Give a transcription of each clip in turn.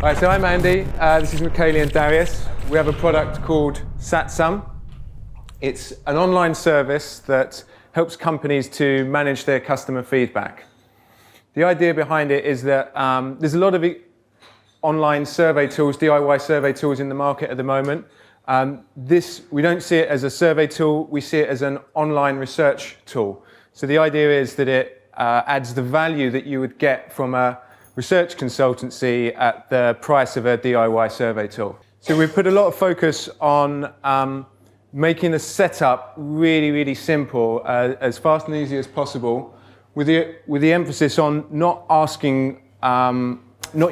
Hi, so I'm Andy. This is Michaeli and Darius. We have a product called Satsum. It's an online service that helps companies to manage their customer feedback. The idea behind it is that there's a lot of online survey tools, DIY survey tools in the market at the moment. We don't see it as a survey tool, we see it as an online research tool. So the idea is that it adds the value that you would get from a research consultancy at the price of a DIY survey tool. So we've put a lot of focus on making the setup really, really simple, as fast and easy as possible, with the emphasis on not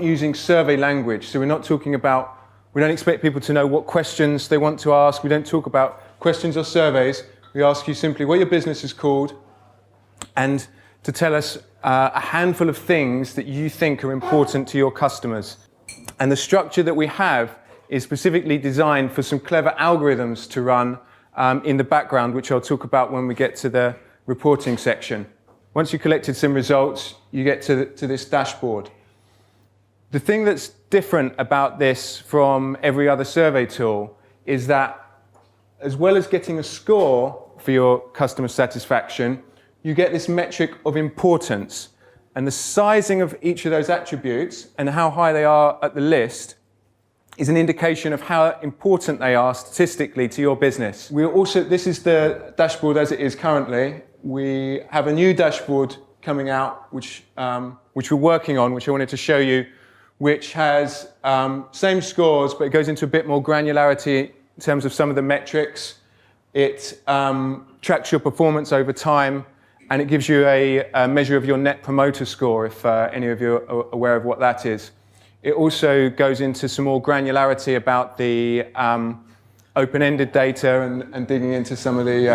using survey language. So we don't expect people to know what questions they want to ask. We don't talk about questions or surveys. We ask you simply what your business is called and to tell us a handful of things that you think are important to your customers. And the structure that we have is specifically designed for some clever algorithms to run in the background, which I'll talk about when we get to the reporting section. Once you've collected some results, you get to this dashboard. The thing that's different about this from every other survey tool is that as well as getting a score for your customer satisfaction, you get this metric of importance. And the sizing of each of those attributes and how high they are at the list is an indication of how important they are statistically to your business. This is the dashboard as it is currently. We have a new dashboard coming out, which we're working on, which I wanted to show you, which has same scores, but it goes into a bit more granularity in terms of some of the metrics. It tracks your performance over time, and it gives you a measure of your net promoter score, if any of you are aware of what that is. It also goes into some more granularity about the open-ended data and digging into some of the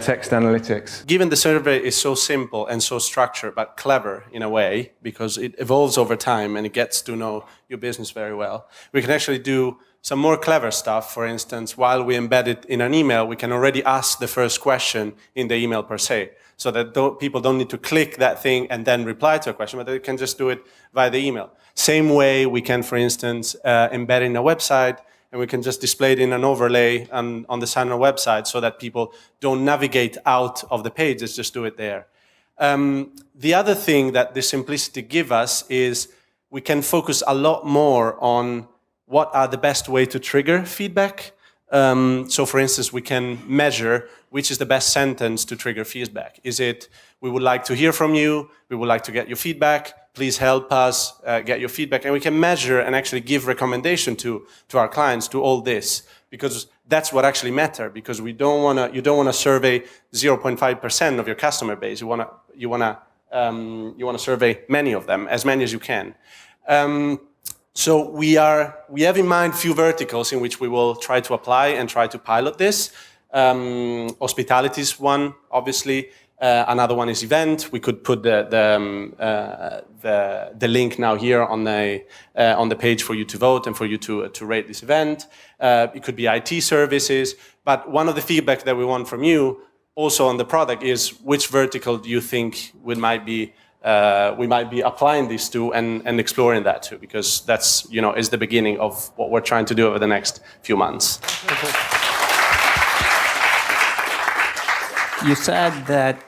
text analytics. Given the survey is so simple and so structured, but clever in a way, because it evolves over time and it gets to know your business very well, we can actually do some more clever stuff. For instance, while we embed it in an email, we can already ask the first question in the email per se, so that people don't need to click that thing and then reply to a question, but they can just do it via the email. Same way we can, for instance, embed it in a website, and we can just display it in an overlay on the side of our website so that people don't navigate out of the pages, just do it there. The other thing that the simplicity gives us is we can focus a lot more on what are the best way to trigger feedback. So for instance, we can measure which is the best sentence to trigger feedback. Is it, we would like to hear from you, we would like to get your feedback, please help us get your feedback. And we can measure and actually give recommendation to our clients to all this, because that's what actually matters, because you don't want to survey 0.5% of your customer base. You want to survey many of them, as many as you can. So we have in mind few verticals in which we will try to apply and try to pilot this. Hospitality is one, obviously. Another one is event. We could put the link now here on the page for you to vote and for you to rate this event. It could be IT services. But one of the feedback that we want from you also on the product is which vertical do you think we might be applying this to and exploring that too, because that's, is the beginning of what we're trying to do over the next few months. You said that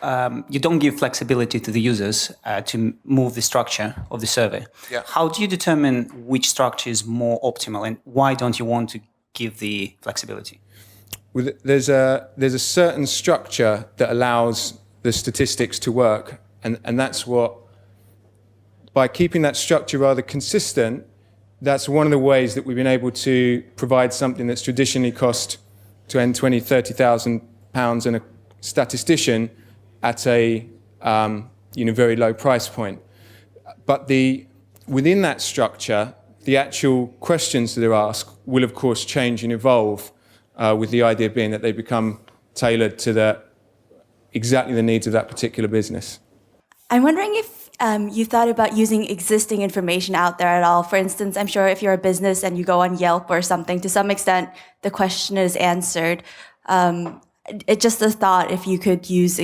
you don't give flexibility to the users to move the structure of the survey. Yeah. How do you determine which structure is more optimal, and why don't you want to give the flexibility? Well, there's a certain structure that allows the statistics to work, and that's what, by keeping that structure rather consistent, that's one of the ways that we've been able to provide something that's traditionally cost £20,000, £30,000 and a statistician at a very low price point. But within that structure, the actual questions that are asked will of course change and evolve, with the idea being that they become tailored to exactly the needs of that particular business. I'm wondering if you thought about using existing information out there at all. For instance, I'm sure if you're a business and you go on Yelp or something, to some extent, the question is answered. It just a thought if you could use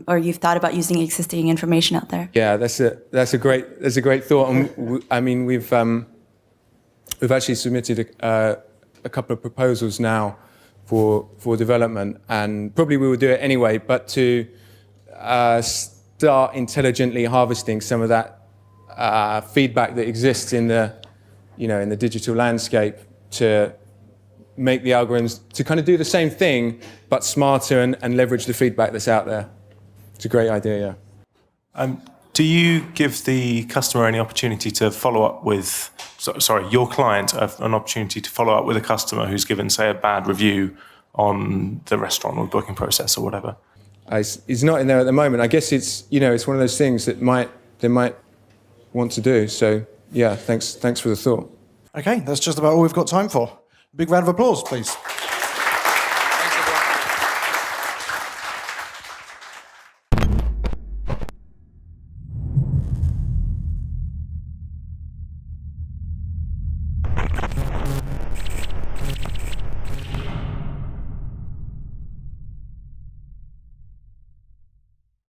or you've thought about using existing information out there. Yeah, that's a great thought. And I mean, we've actually submitted a couple of proposals now for development, and probably we will do it anyway. But to start intelligently harvesting some of that feedback that exists in the digital landscape, to make the algorithms to kind of do the same thing but smarter and leverage the feedback that's out there. It's a great idea, yeah. Do you give the customer any opportunity to follow up with, your client an opportunity to follow up with a customer who's given, say, a bad review on the restaurant or booking process or whatever? It's not in there at the moment. I guess it's one of those things that they might want to do. So yeah, thanks for the thought. Okay, that's just about all we've got time for. Big round of applause, please.